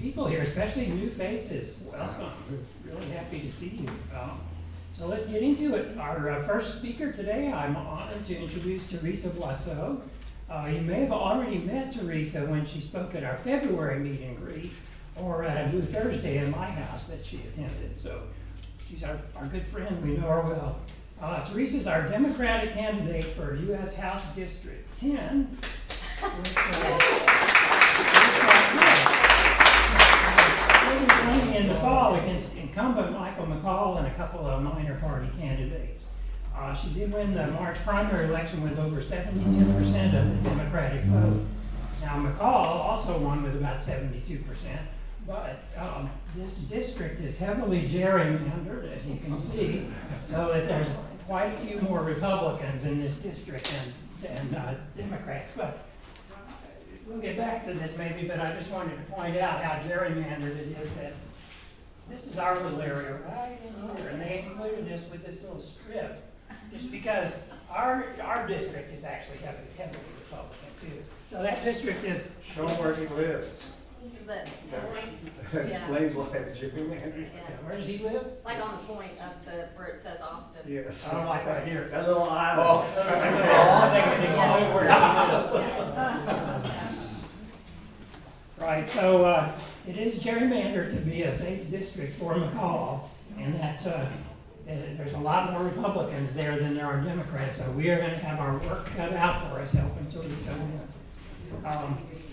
people here, especially new faces. Welcome. We're really happy to see you. So let's get into it. Our first speaker today, I'm honored to introduce Theresa Boisseau. You may have already met Theresa when she spoke at our February meet and greet, or at a Blue Thursday in my house that she attended. So she's our good friend, we know her well. Theresa's our Democratic candidate for U.S. House District 10. In the fall against incumbent Michael McCall and a couple of minor party candidates. She did win the March primary election with over 72% of the Democratic vote. Now McCall also won with about 72%, but this district is heavily gerrymandered, as you can see, so that there's quite a few more Republicans in this district than Democrats. But we'll get back to this maybe, but I just wanted to point out how gerrymandered it is that this is our little area right in here, and they included this with this little strip, just because our district is actually heavily Republican too. So that district is. Show where he lives. But That explains why it's gerrymandered. yeah. Where does he live? Like on the point of the where it says Austin. Yes. Oh, like right here. That little island. Right. So it is gerrymandered to be a safe district for McCall, and that there's a lot more Republicans there than there are Democrats. So we are going to have our work cut out for us helping Theresa win.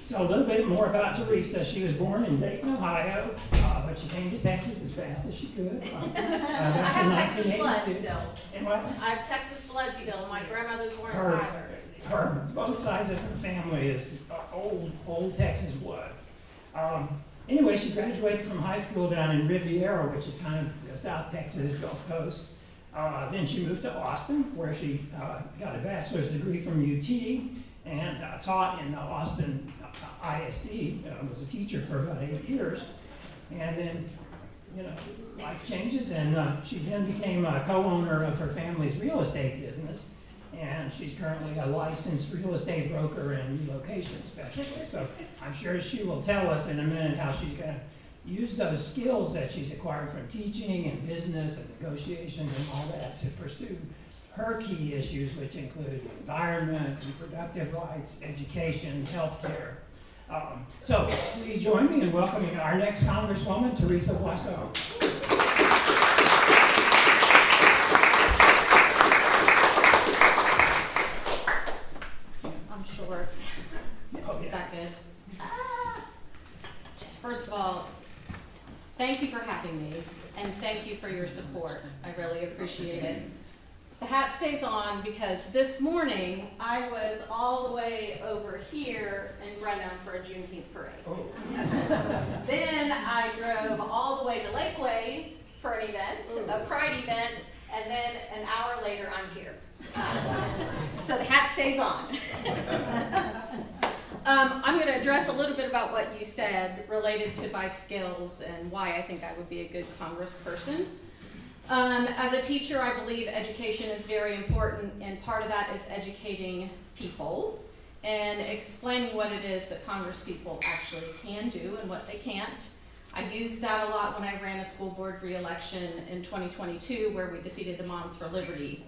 So a little bit more about Theresa. She was born in Dayton, Ohio, but she came to Texas as fast as she could. I have Texas blood 1982. still. And what? I have Texas blood still. My grandmother was born in Her, Tyler. both sides of her family is old Texas blood. Anyway, she graduated from high school down in Riviera, which is kind of South Texas, Gulf Coast. Then she moved to Austin, where she got a bachelor's degree from UT and taught in Austin ISD. Was a teacher for about 8 years. And then, life changes, and she then became a co-owner of her family's real estate business. And she's currently a licensed real estate broker and relocation specialist. So I'm sure she will tell us in a minute how she's going to use those skills that she's acquired from teaching and business and negotiations and all that to pursue her key issues, which include environment, reproductive rights, education, healthcare. So please join me in welcoming our next Congresswoman, Theresa Boisseau. Is that good? First of all, thank you for having me, and thank you for your support. I really appreciate it. The hat stays on because this morning I was all the way over here in Brenham for a Juneteenth parade. Oh. Then I drove all the way to Lakeway for an event, a Pride event, and then an hour later I'm here. So the hat stays on. I'm going to address a little bit about what you said related to my skills and why I think I would be a good congressperson. As a teacher, I believe education is very important, and part of that is educating people and explaining what it is that congresspeople actually can do and what they can't. I used that a lot when I ran a school board re-election in 2022 where we defeated the Moms for Liberty.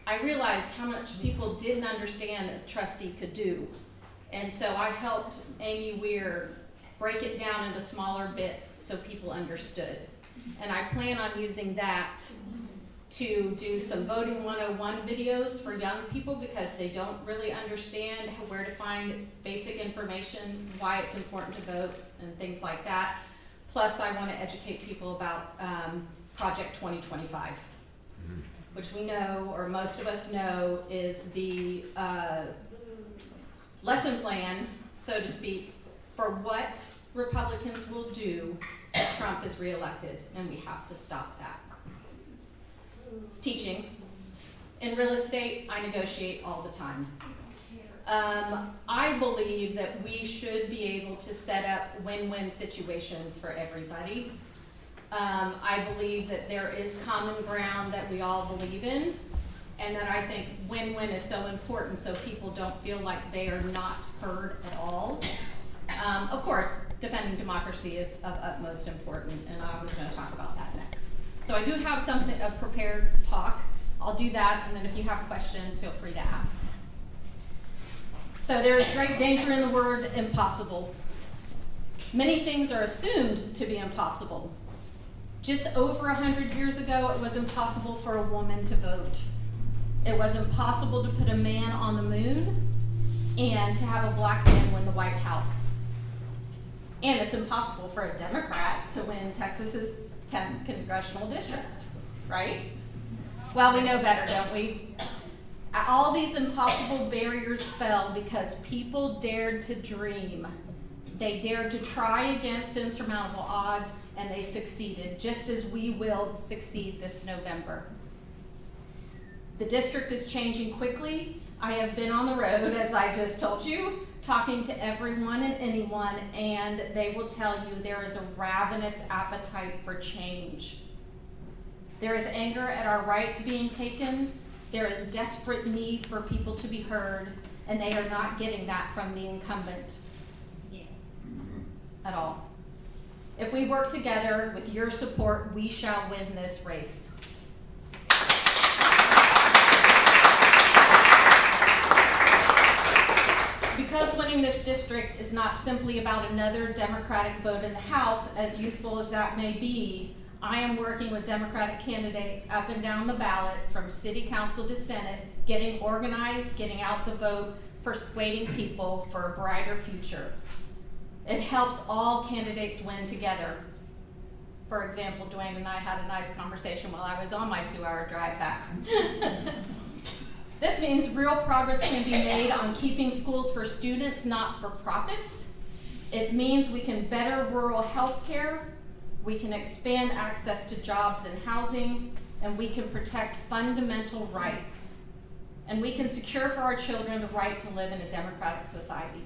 I realized how much people didn't understand a trustee could do. And so I helped Amy Weir break it down into smaller bits so people understood. And I plan on using that to do some voting 101 videos for young people because they don't really understand where to find basic information, why it's important to vote, and things like that. Plus, I want to educate people about Project 2025, which we know, or most of us know, is the lesson plan, so to speak, for what Republicans will do if Trump is reelected, and we have to stop that. Teaching. In real estate, I negotiate all the time. I believe that we should be able to set up win-win situations for everybody. I believe that there is common ground that we all believe in, and that I think win-win is so important so people don't feel like they are not heard at all. Of course, defending democracy is of utmost importance, and I was going to talk about that next. So I do have a prepared talk. I'll do that, and then if you have questions, feel free to ask. So there is great danger in the word impossible. Many things are assumed to be impossible. Just over 100 years ago, it was impossible for a woman to vote. It was impossible to put a man on the moon and to have a black man win the White House. And it's impossible for a Democrat to win Texas's 10th congressional district, right? Well, we know better, don't we? All these impossible barriers fell because people dared to dream. They dared to try against insurmountable odds, and they succeeded, just as we will succeed this November. The district is changing quickly. I have been on the road, as I just told you, talking to everyone and anyone, and they will tell you there is a ravenous appetite for change. There is anger at our rights being taken. There is desperate need for people to be heard, and they are not getting that from the incumbent at all. If we work together with your support, we shall win this race. Because winning this district is not simply about another Democratic vote in the House, as useful as that may be, I am working with Democratic candidates up and down the ballot, from City Council to Senate, getting organized, getting out the vote, persuading people for a brighter future. It helps all candidates win together. For example, Dwayne and I had a nice conversation while I was on my 2-hour drive back. This means real progress can be made on keeping schools for students, not for profits. It means we can better rural health care, we can expand access to jobs and housing, and we can protect fundamental rights. And we can secure for our children the right to live in a democratic society.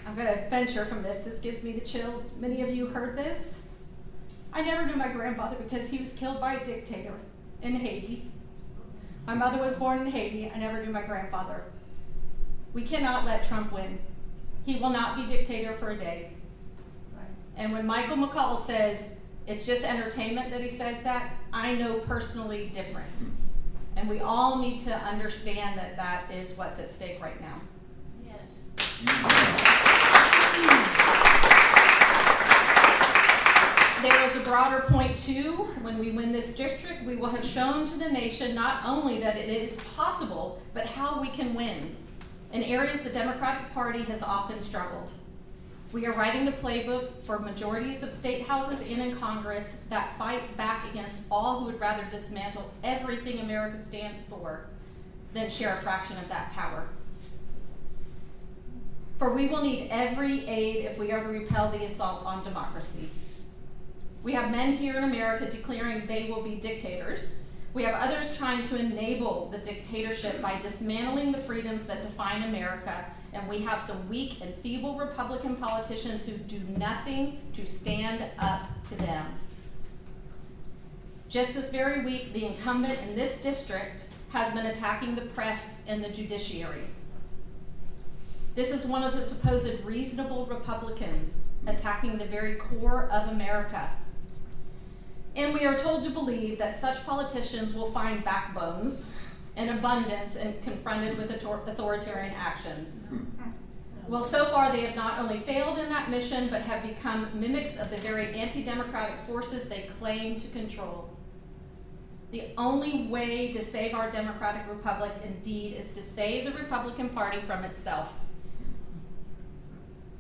I'm going to venture from this. This gives me the chills. Many of you heard this. I never knew my grandfather because he was killed by a dictator in Haiti. My mother was born in Haiti. I never knew my grandfather. We cannot let Trump win. He will not be dictator for a day. And when Michael McCall says it's just entertainment that he says that, I know personally different. And we all need to understand that that is what's at stake right now. Yes. There is a broader point too. When we win this district, we will have shown to the nation not only that it is possible, but how we can win in areas the Democratic Party has often struggled. We are writing the playbook for majorities of state houses and in Congress that fight back against all who would rather dismantle everything America stands for than share a fraction of that power. For we will need every aid if we are to repel the assault on democracy. We have men here in America declaring they will be dictators. We have others trying to enable the dictatorship by dismantling the freedoms that define America. And we have some weak and feeble Republican politicians who do nothing to stand up to them. Just this very week, the incumbent in this district has been attacking the press and the judiciary. This is one of the supposed reasonable Republicans attacking the very core of America. And we are told to believe that such politicians will find backbones in abundance and confronted with authoritarian actions. Well, so far they have not only failed in that mission, but have become mimics of the very anti-democratic forces they claim to control. The only way to save our democratic republic, indeed, is to save the Republican Party from itself.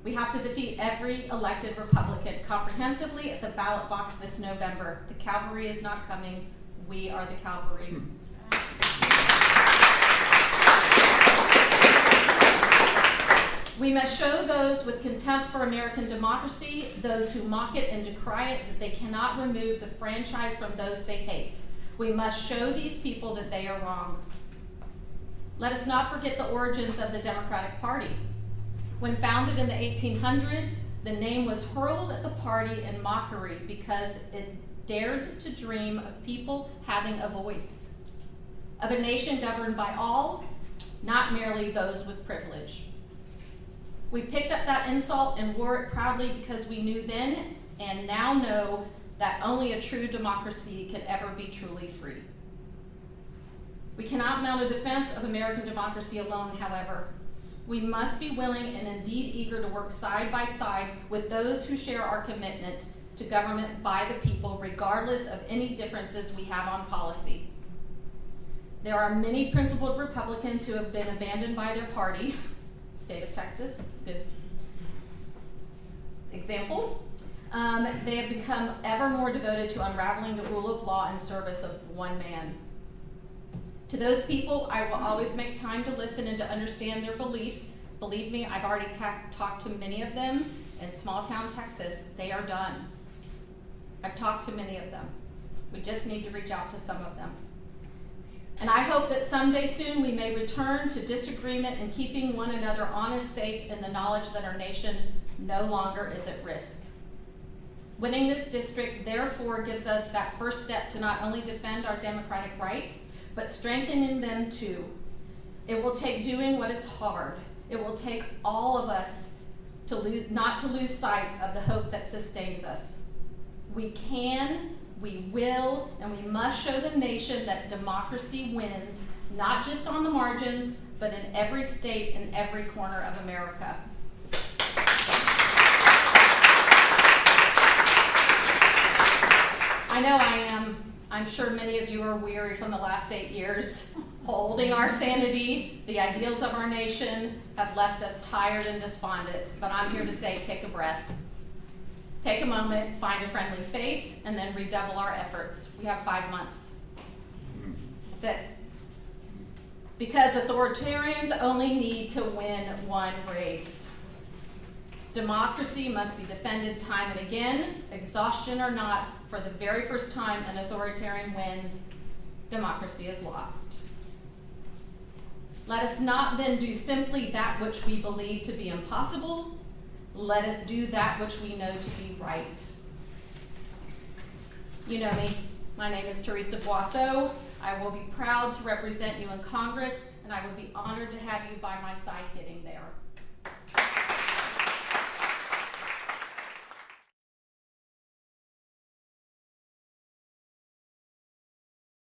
We have to defeat every elected Republican comprehensively at the ballot box this November. The cavalry is not coming. We are the cavalry. We must show those with contempt for American democracy, those who mock it and decry it, that they cannot remove the franchise from those they hate. We must show these people that they are wrong. Let us not forget the origins of the Democratic Party. When founded in the 1800s, the name was hurled at the party in mockery because it dared to dream of people having a voice of a nation governed by all, not merely those with privilege. We picked up that insult and wore it proudly because we knew then and now know that only a true democracy can ever be truly free. We cannot mount a defense of American democracy alone, however. We must be willing and indeed eager to work side by side with those who share our commitment to government by the people, regardless of any differences we have on policy. There are many principled Republicans who have been abandoned by their party. State of Texas is a good example. They have become ever more devoted to unraveling the rule of law in service of one man. To those people, I will always make time to listen and to understand their beliefs. Believe me, I've already talked to many of them in small town Texas. They are done. I've talked to many of them. We just need to reach out to some of them. And I hope that someday soon we may return to disagreement and keeping one another honest, safe in the knowledge that our nation no longer is at risk. Winning this district, therefore, gives us that first step to not only defend our democratic rights, but strengthening them too. It will take doing what is hard. It will take all of us not to lose sight of the hope that sustains us. We can, we will, and we must show the nation that democracy wins, not just on the margins, but in every state and every corner of America. I know I am. I'm sure many of you are weary from the last 8 years. Holding our sanity, the ideals of our nation have left us tired and despondent, but I'm here to say, take a breath. Take a moment, find a friendly face, and then redouble our efforts. We have 5 months. That's it. Because authoritarians only need to win one race. Democracy must be defended time and again, exhaustion or not. For the very first time an authoritarian wins, democracy is lost. Let us not then do simply that which we believe to be impossible. Let us do that which we know to be right. You know me. My name is Theresa Boisseau. I will be proud to represent you in Congress, and I would be honored to have you by my side getting there.